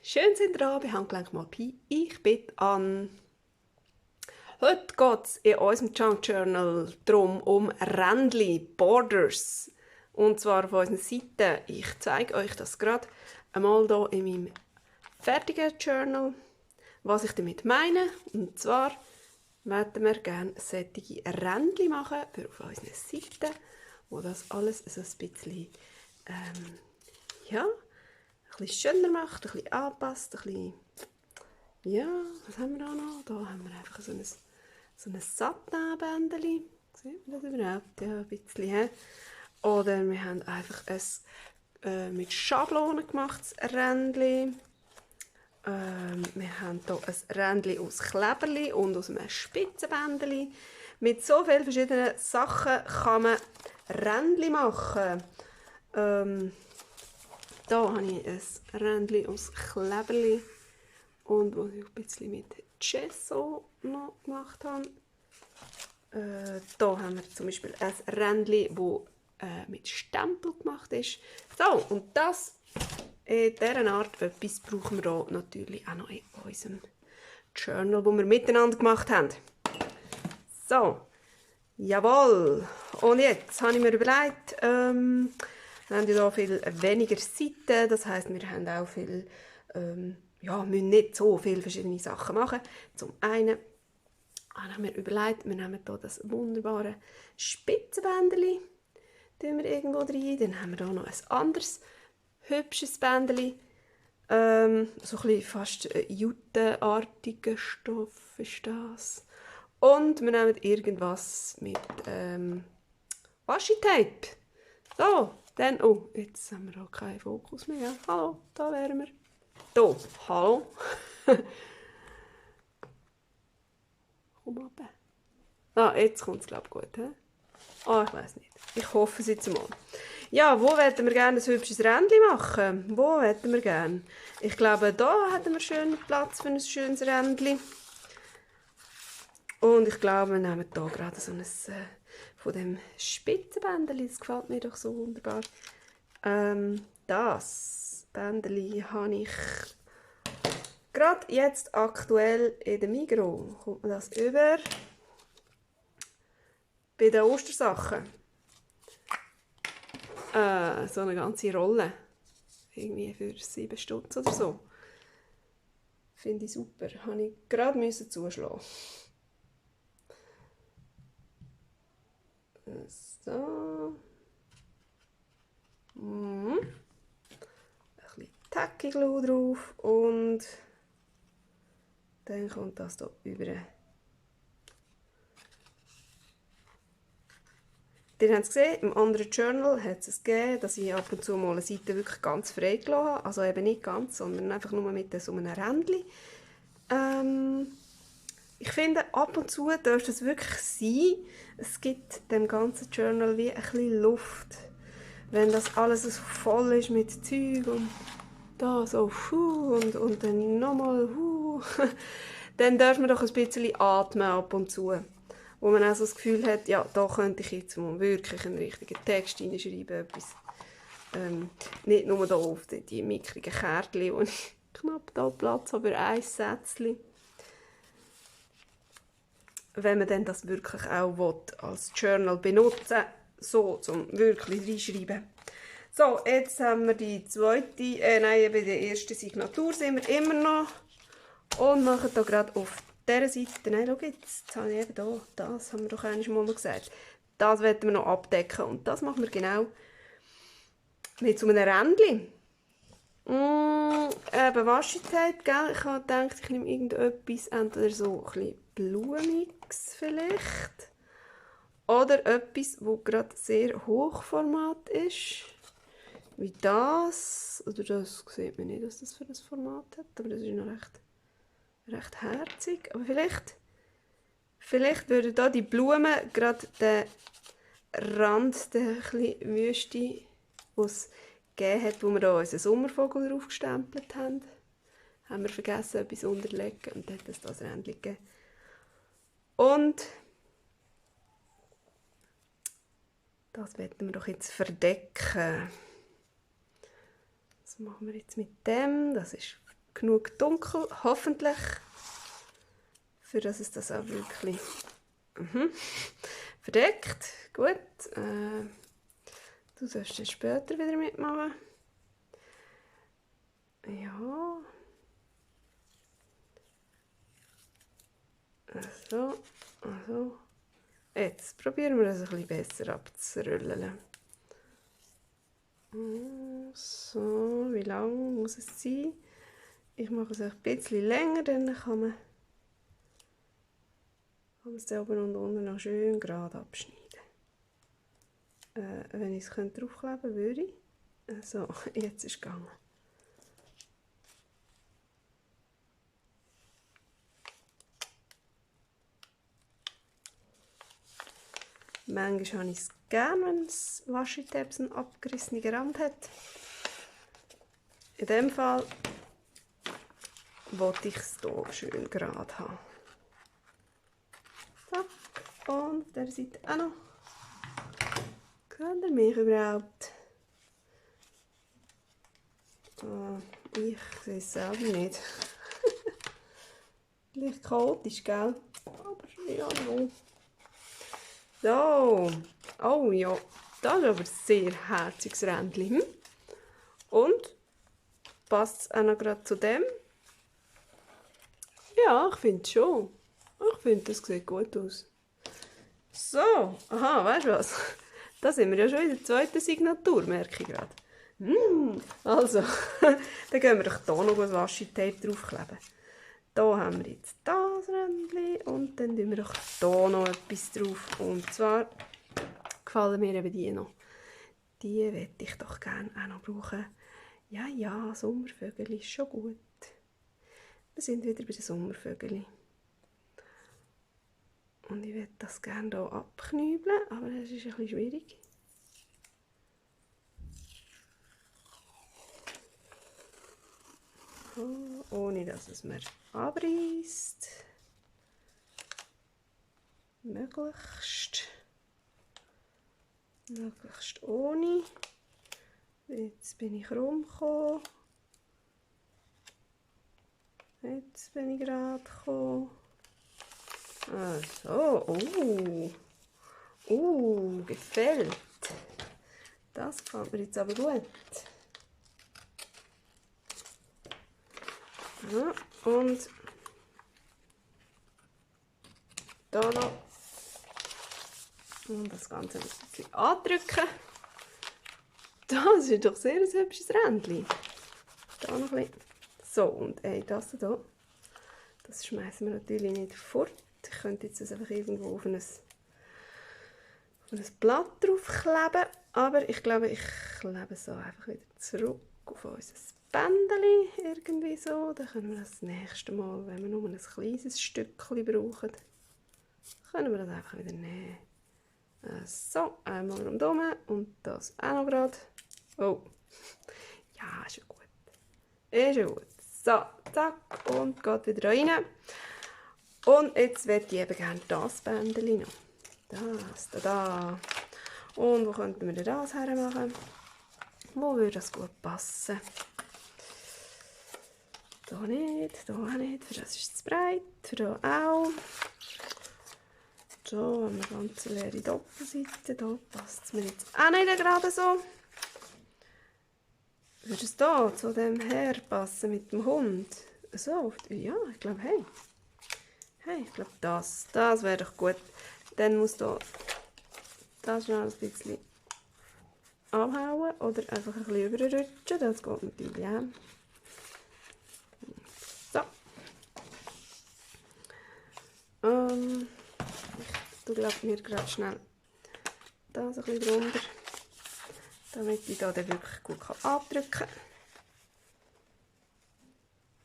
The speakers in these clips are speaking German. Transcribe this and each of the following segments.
Schön sind ihr da bei Handgelenk mal Pi. Ich bin an. Heute geht es in unserem Junk Journal darum, um Rändli, Borders. Und zwar auf unserer Seite. Ich zeige euch das gerade einmal hier in meinem fertigen Journal, was ich damit meine. Und zwar möchten wir gerne solche Rändli machen für auf unserer Seite, wo das alles so ein bisschen ja, ein bisschen schöner macht, ein bisschen anpasst, ein bisschen, ja, was haben wir da noch? Da haben wir einfach so ein Satin-Bändchen. Sieht man das überhaupt? Ja, ein bisschen. He? Oder wir haben einfach ein mit Schablonen gemachtes Rändchen. Wir haben hier ein Rändchen aus Kleberli und aus einem Spitzenbändchen. Mit so vielen verschiedenen Sachen kann man Rändchen machen. Da habe ich ein Rändchen aus Kleberli und was ich ein bisschen mit Gesso noch gemacht habe. Da haben wir zum Beispiel ein Rändchen, das mit Stempel gemacht ist. So, und das in dieser Art etwas brauchen wir da natürlich auch noch in unserem Journal, das wir miteinander gemacht haben. So, jawohl. Und jetzt habe ich mir überlegt, wir haben ja hier viel weniger Seiten, das heisst, wir haben auch viel, müssen nicht so viele verschiedene Sachen machen. Zum einen habe ich mir überlegt, wir nehmen hier das wunderbare Spitzenbändchen, tun wir irgendwo rein. Dann haben wir hier noch ein anderes hübsches Bändchen, so ein bisschen fast juteartiger Stoff ist das. Und wir nehmen irgendwas mit Washi-Tape. So, dann, oh, jetzt haben wir auch keinen Fokus mehr. Ja. Hallo, da wären wir. Da, hallo. Komm runter. Ah, jetzt kommt es, glaube ich, gut. He? Ich weiß nicht. Ich hoffe es jetzt mal. Ja, wo hätten wir gerne ein hübsches Rändchen machen? Wo hätten wir gerne? Ich glaube, da hätten wir schön Platz für ein schönes Rändchen. Und ich glaube, wir nehmen hier gerade so ein von dem Spitzenbändchen. Das gefällt mir doch so wunderbar. Das Bändchen habe ich gerade jetzt aktuell in der Migros. Kommt man das über? Bei den Ostersachen. So eine ganze Rolle. Irgendwie für 7 Stutz oder so. Finde ich super. Habe ich gerade zuschlagen. So. Ein bisschen Tacky Glue drauf und dann kommt das hier über. Ihr habt es gesehen, im anderen Journal hat es gegeben, dass ich ab und zu mal eine Seite wirklich ganz frei gelassen habe. Also eben nicht ganz, sondern einfach nur mit so einem Rändchen. Ich finde, ab und zu darf das wirklich sein. Es gibt dem ganzen Journal wie ein bisschen Luft. Wenn das alles so voll ist mit Zeug und da so und dann nochmal dann darf man doch ein bisschen atmen ab und zu. Wo man auch so das Gefühl hat, ja, da könnte ich jetzt mal wirklich einen richtigen Text hineinschreiben, etwas. Nicht nur da auf die mickrigen Kärtchen, wo ich knapp da Platz habe für ein Sätzchen. Wenn man dann das wirklich auch will, als Journal benutzen, so zum wirklich reinschreiben. So, jetzt haben wir die zweite, bei der ersten Signatur sind wir immer noch und machen da gerade auf dieser Seite, nein, schau jetzt habe ich eben da, das haben wir doch einmal noch gesagt, das wollen wir noch abdecken und das machen wir genau mit so einem Rändchen. Eben Washi-Tape, gell? Ich habe gedacht, ich nehme irgendetwas, entweder so ein bisschen Blumiges vielleicht oder etwas, das gerade sehr Hochformat ist, wie das, oder das sieht man nicht, was das für ein Format hat, aber das ist noch recht herzig, aber vielleicht würden da die Blumen gerade den Rand, den etwas Wüste, was gegeben hat, wo wir da unseren Sommervogel drauf gestempelt haben. Haben wir vergessen, etwas unterlegen und dann hat es das Rändchen gegeben. Und das werden wir doch jetzt verdecken. Was machen wir jetzt mit dem? Das ist genug dunkel, hoffentlich, für dass es das auch wirklich verdeckt. Gut, du sollst dann später wieder mitmachen. Ja. So, also. Jetzt probieren wir das ein bisschen besser abzurollen. So, wie lang muss es sein? Ich mache es ein bisschen länger, dann kann man es oben und unten noch schön gerade abschneiden. Wenn ich es draufkleben könnte, würde ich. So, jetzt ist es gegangen. Manchmal habe ich es gerne, wenn das Washi-Tape einen abgerissenen Rand hat. In diesem Fall wollte ich es hier schön gerade haben. Zack. Und auf dieser Seite auch noch. Kennt ihr mich überhaupt? Ich sehe es selber nicht. Vielleicht chaotisch, gell? Aber ja, no. So. Oh ja, das ist aber ein sehr herziges Rändchen. Und passt es auch noch gerade zu dem? Ja, ich finde es schon. Ich finde, das sieht gut aus. So, aha, weißt du was? Da sind wir ja schon in der zweiten Signatur, merke ich gerade. Also, dann gehen wir doch hier noch ein Washi-Tape draufkleben. Hier haben wir jetzt das Rändchen und dann tun wir doch hier noch etwas drauf. Und zwar gefallen mir eben die noch. Die möchte ich doch gerne auch noch brauchen. Ja, ja, Sommervögel ist schon gut. Wir sind wieder bei den Sommervögeln. Und ich möchte das gerne hier abknübeln, aber das ist ein bisschen schwierig. Ohne dass es mir abreißt. Möglichst ohne. Jetzt bin ich rumgekommen. Jetzt bin ich gerade gekommen. So, gefällt. Das gefällt mir jetzt aber gut. Ja, und da noch. Und das Ganze ein bisschen andrücken. Das ist doch sehr ein hübsches Rändchen. Da noch ein bisschen. So, und das hier, das schmeißen wir natürlich nicht fort. Ich könnte jetzt das einfach irgendwo auf ein Blatt draufkleben, aber ich glaube, ich klebe es so einfach wieder zurück auf unser Bändchen, irgendwie so. Dann können wir das nächste Mal, wenn wir nur ein kleines Stückchen brauchen, können wir das einfach wieder nehmen. So, einmal rundherum und das auch noch gerade. Oh, ja, ist ja gut. Ist ja gut. So, zack, und geht wieder rein. Und jetzt möchte ich eben gerne das Bändchen noch. Das, da. Und wo könnten wir das hermachen? Wo würde das gut passen? Da nicht, da auch nicht, für das ist es zu breit, für da auch. Da haben wir eine ganz leere Doppelseite, da passt es mir jetzt auch nicht gerade so. Würde es da zu dem her passen mit dem Hund? So, ja, ich glaube, hey, ich glaube, das wäre doch gut. Dann muss da das schnell ein bisschen abhauen oder einfach ein bisschen überrutschen, das geht natürlich auch. So. Ich glaube mir gerade schnell das ein bisschen drunter, damit ich da dann wirklich gut abdrücken kann.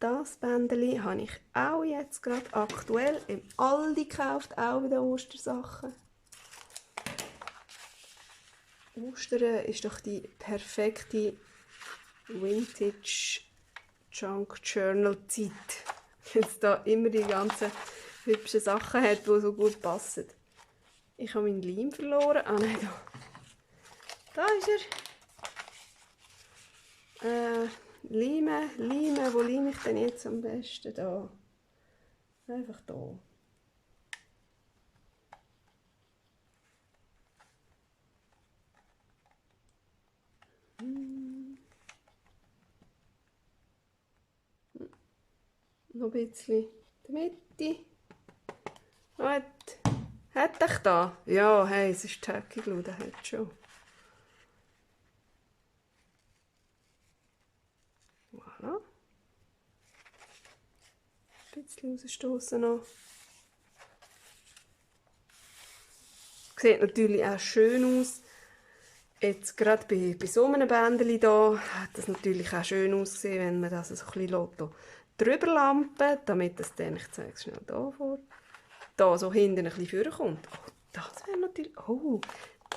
Das Bändchen habe ich auch jetzt gerade aktuell im Aldi gekauft, auch bei den Ostersachen. Ostern ist doch die perfekte Vintage Junk Journal Zeit. Wenn es da immer die ganzen hübschen Sachen hat, die so gut passen. Ich habe meinen Leim verloren. Ah nein, da ist er. Leimen. Wo leime ich denn jetzt am besten? Da. Einfach da. Noch ein bisschen in der Mitte. Gut. Hat ich da? Ja, hey, es ist tacky Glue, der hat schon. Voilà. Ein bisschen rausstoßen noch. Sieht natürlich auch schön aus. Jetzt gerade bei so einem Bändchen hier hat das natürlich auch schön ausgesehen, wenn man das so ein bisschen drüber lampen, damit das dann, ich zeige es schnell hier vor, da so hinten ein bisschen vorkommt. Oh, das wäre natürlich, oh,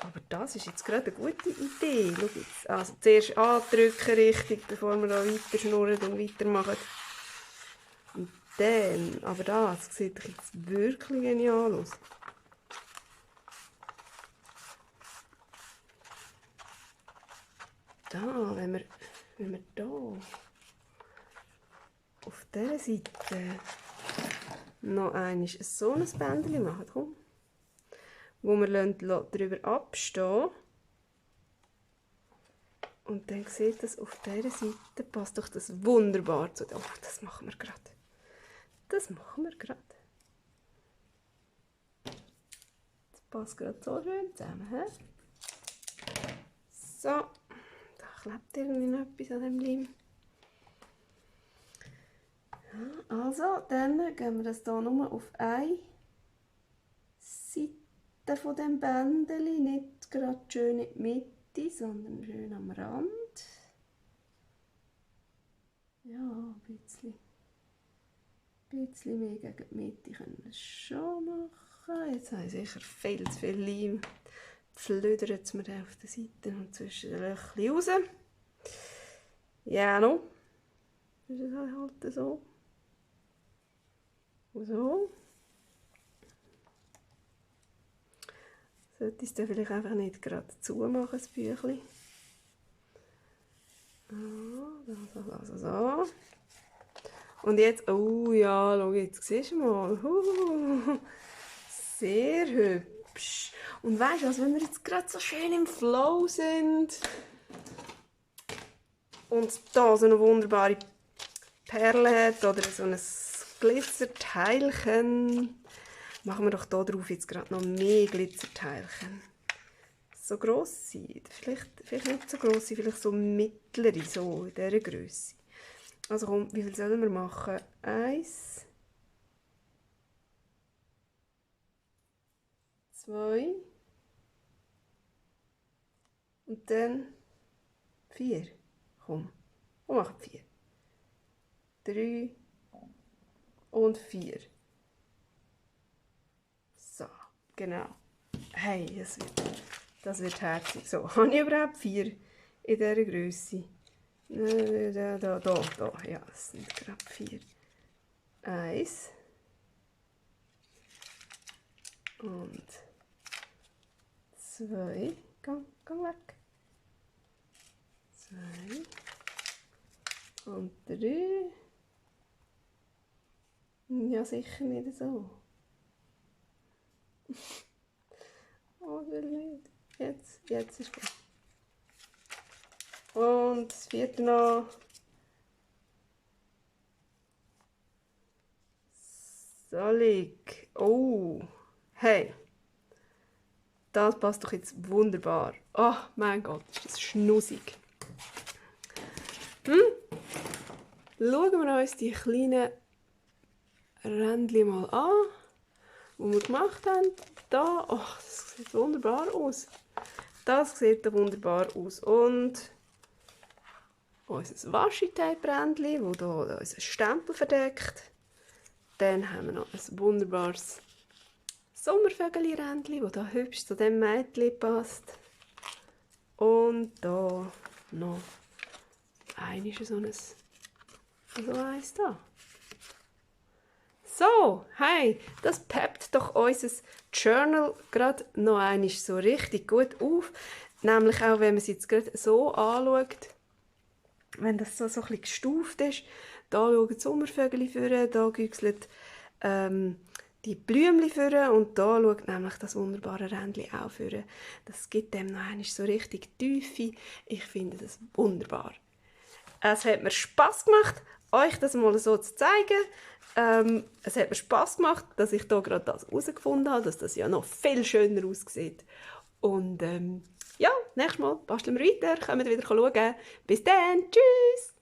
aber das ist jetzt gerade eine gute Idee. Schau jetzt. Also zuerst andrücken richtig, bevor wir da weiter schnurren und weitermachen. Und dann, aber das sieht doch jetzt wirklich genial aus. Da, wenn wir da auf dieser Seite noch einmal so ein Bändchen machen, komm, wo wir drüber abstehen. Und dann sieht das auf dieser Seite, passt doch das wunderbar zu. Oh, das machen wir gerade. Das passt gerade so schön zusammen. He? So, da klebt irgendwie noch etwas an dem Leim. Ja, also, dann gehen wir das hier nur auf eine Seite von dem Bändchen, nicht gerade schön in die Mitte, sondern schön am Rand. Ja, ein bisschen mehr gegen die Mitte können wir es schon machen. Jetzt habe ich sicher viel zu viel Leim. Flödert es mir auf der Seite und zwischen den Löchchen raus. Ja, noch. Das ist halt so. So. Sollte ich es dann vielleicht einfach nicht gerade zumachen, das Büchlein. So. Und jetzt, oh ja, schau, jetzt siehst du mal. Sehr hübsch. Und weißt du, also wenn wir jetzt gerade so schön im Flow sind und da so eine wunderbare Perle hat oder so ein Glitzerteilchen, machen wir doch hier drauf jetzt gerade noch mehr Glitzerteilchen. So grosse, vielleicht nicht so grosse, vielleicht so mittlere, so in dieser Grösse. Also komm, wie viel sollen wir machen? 1, 2 und dann 4. Komm, wir machen 4. 3 und 4. So, genau. Hey, das wird herzig. So, habe ich überhaupt 4 in dieser Grösse? Da. Ja, es sind gerade 4. 1. Und 2. Komm weg. 2. Und 3. Ja, sicher nicht so. Oh, will nicht. Jetzt ist gut. Und das 4. noch. Sollig. Oh, hey. Das passt doch jetzt wunderbar. Oh mein Gott, ist das schnussig. Schauen wir uns die kleinen Rändchen mal an, die wir gemacht haben. Da, oh, das sieht wunderbar aus. Das sieht wunderbar aus. Und unser Washi-Tape-Rändchen, das hier unseren Stempel verdeckt. Dann haben wir noch ein wunderbares Sommervögel-Rändchen, das hier hübsch zu diesem Mädchen passt. Und da noch so eins da. So, hey, das peppt doch unser Journal gerade noch einmal so richtig gut auf. Nämlich auch, wenn man es jetzt gerade so anschaut, wenn das so ein bisschen gestuft ist. Da schauen die Sommervögel vor, da güchseln die Blümchen vor und da schaut nämlich das wunderbare Rändchen auch vor. Das gibt dem noch einmal so richtig Tiefe. Ich finde das wunderbar. Es hat mir Spass gemacht, euch das mal so zu zeigen. Es hat mir Spass gemacht, dass ich hier gerade das herausgefunden habe, dass das ja noch viel schöner aussieht. Und ja, nächstes Mal basteln wir weiter, können wir wieder schauen. Bis dann, tschüss!